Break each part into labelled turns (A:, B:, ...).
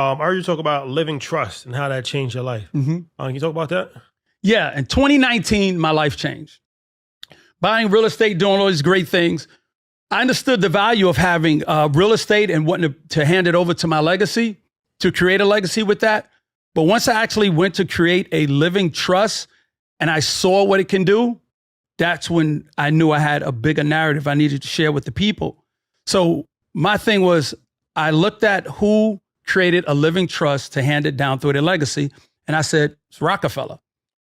A: I heard you talk about living trust and how that changed your life. Can you talk about that?
B: Yeah, in 2019, my life changed. Buying real estate, doing all these great things. I understood the value of having real estate and wanting to hand it over to my legacy, to create a legacy with that. But once I actually went to create a living trust and I saw what it can do, that's when I knew I had a bigger narrative I needed to share with the people. So my thing was, I looked at who created a living trust to hand it down through their legacy. And I said, it's Rockefeller.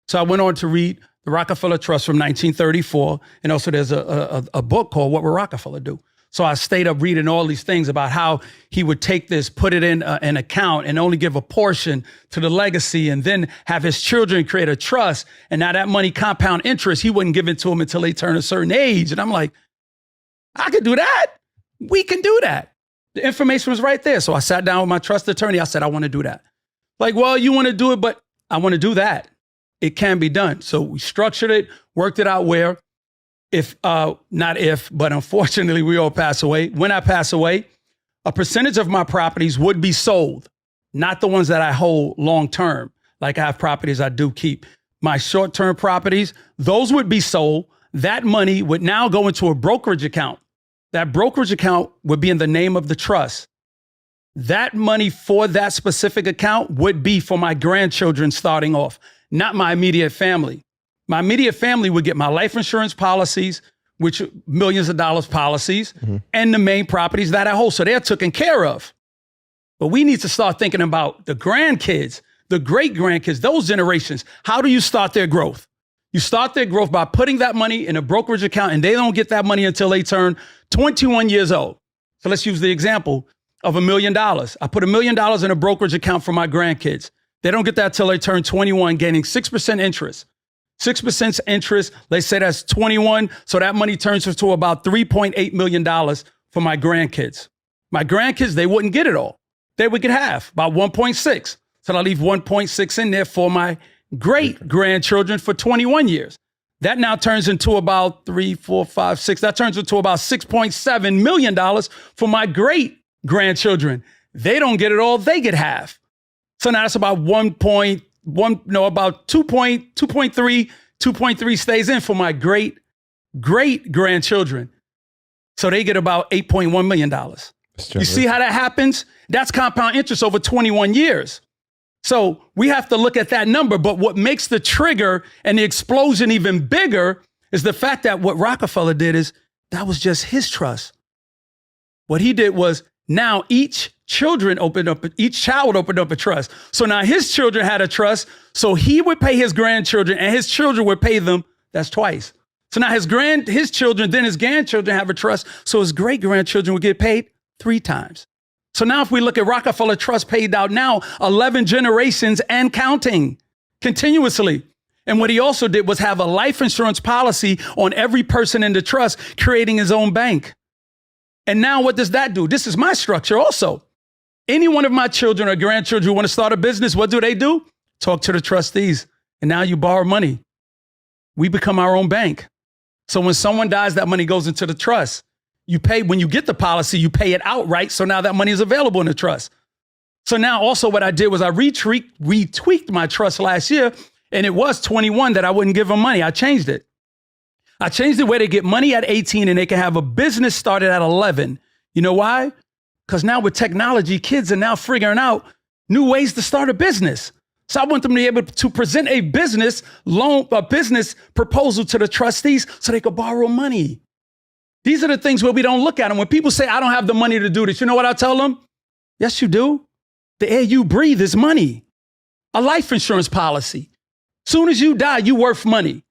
B: So I went on to read the Rockefeller Trust from 1934. And also there's a book called What Would Rockefeller Do? So I stayed up reading all these things about how he would take this, put it in an account and only give a portion to the legacy and then have his children create a trust. And now that money compound interest, he wouldn't give it to them until they turn a certain age. And I'm like, I could do that. We can do that. The information was right there. So I sat down with my trust attorney. I said, I want to do that. Like, well, you want to do it, but I want to do that. It can be done. So we structured it, worked it out where but unfortunately we all pass away. When I pass away, a percentage of my properties would be sold, not the ones that I hold long-term. Like I have properties I do keep. My short-term properties, those would be sold. That money would now go into a brokerage account. That brokerage account would be in the name of the trust. That money for that specific account would be for my grandchildren starting off, not my immediate family. My immediate family would get my life insurance policies, which are millions of dollars policies, and the main properties that I hold. So they're taken care of. But we need to start thinking about the grandkids, the great grandkids, those generations. How do you start their growth? You start their growth by putting that money in a brokerage account, and they don't get that money until they turn 21 years old. So let's use the example of $1 million. I put $1 million in a brokerage account for my grandkids. They don't get that till they turn 21, gaining 6% interest. 6% interest, let's say that's 21. So that money turns into about $3.8 million for my grandkids. My grandkids, they wouldn't get it all. They would get half, about 1.6. So I leave 1.6 in there for my great grandchildren for 21 years. That now turns into about 3, 4, 5, 6. That turns into about $6.7 million for my great grandchildren. They don't get it all. They get half. So now that's about 2.3 stays in for my great grandchildren. So they get about $8.1 million. You see how that happens? That's compound interest over 21 years. So we have to look at that number. But what makes the trigger and the explosion even bigger is the fact that what Rockefeller did is that was just his trust. What he did was now each child opened up a trust. So now his children had a trust. So he would pay his grandchildren and his children would pay them. That's twice. So now his children, then his grandchildren have a trust. So his great grandchildren would get paid 3 times. So now if we look at Rockefeller Trust paid out now 11 generations and counting continuously. And what he also did was have a life insurance policy on every person in the trust, creating his own bank. And now what does that do? This is my structure also. Any one of my children or grandchildren who want to start a business, what do? Talk to the trustees. And now you borrow money. We become our own bank. So when someone dies, that money goes into the trust. You pay, when you get the policy, you pay it outright. So now that money is available in the trust. So now also what I did was I retweaked my trust last year, and it was 21 that I wouldn't give them money. I changed it. I changed it where they get money at 18 and they can have a business started at 11. You know why? Because now with technology, kids are now figuring out new ways to start a business. So I want them to be able to present a business proposal to the trustees so they could borrow money. These are the things where we don't look at them. When people say, I don't have the money to do this, you know what I tell them? Yes, you do. The air you breathe is money. A life insurance policy. Soon as you die, you worth money.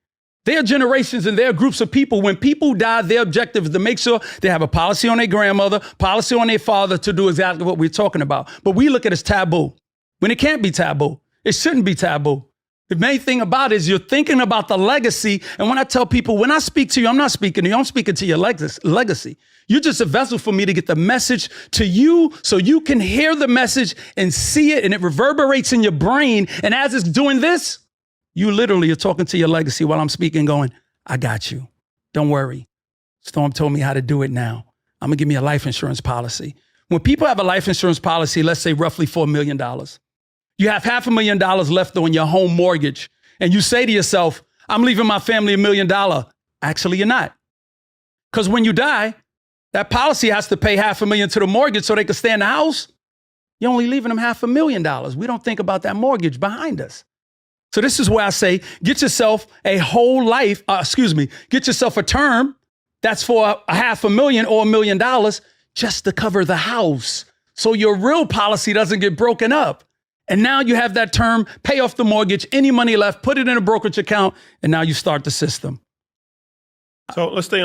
B: There are generations and there are groups of people. When people die, their objective is to make sure they have a policy on their grandmother, policy on their father to do exactly what we're talking about. But we look at it as taboo when it can't be taboo. It shouldn't be taboo. The main thing about it is you're thinking about the legacy. And when I tell people, when I speak to you, I'm not speaking to you. I'm speaking to your legacy. You're just a vessel for me to get the message to you so you can hear the message and see it and it reverberates in your brain. And as it's doing this, you literally are talking to your legacy while I'm speaking going, I got you. Don't worry. Storm told me how to do it now. I'm going to give me a life insurance policy. When people have a life insurance policy, let's say roughly $4 million, you have $500,000 left on your home mortgage. And you say to yourself, I'm leaving my family $1 million. Actually, you're not. Because when you die, that policy has to pay $500,000 to the mortgage so they can stay in the house. You're only leaving them $500,000. We don't think about that mortgage behind us. So this is where I say, get yourself a whole life, get yourself a term that's for $500,000 or $1 million just to cover the house. So your real policy doesn't get broken up. And now you have that term, pay off the mortgage, any money left, put it in a brokerage account, and now you start the system.
A: So let's stay on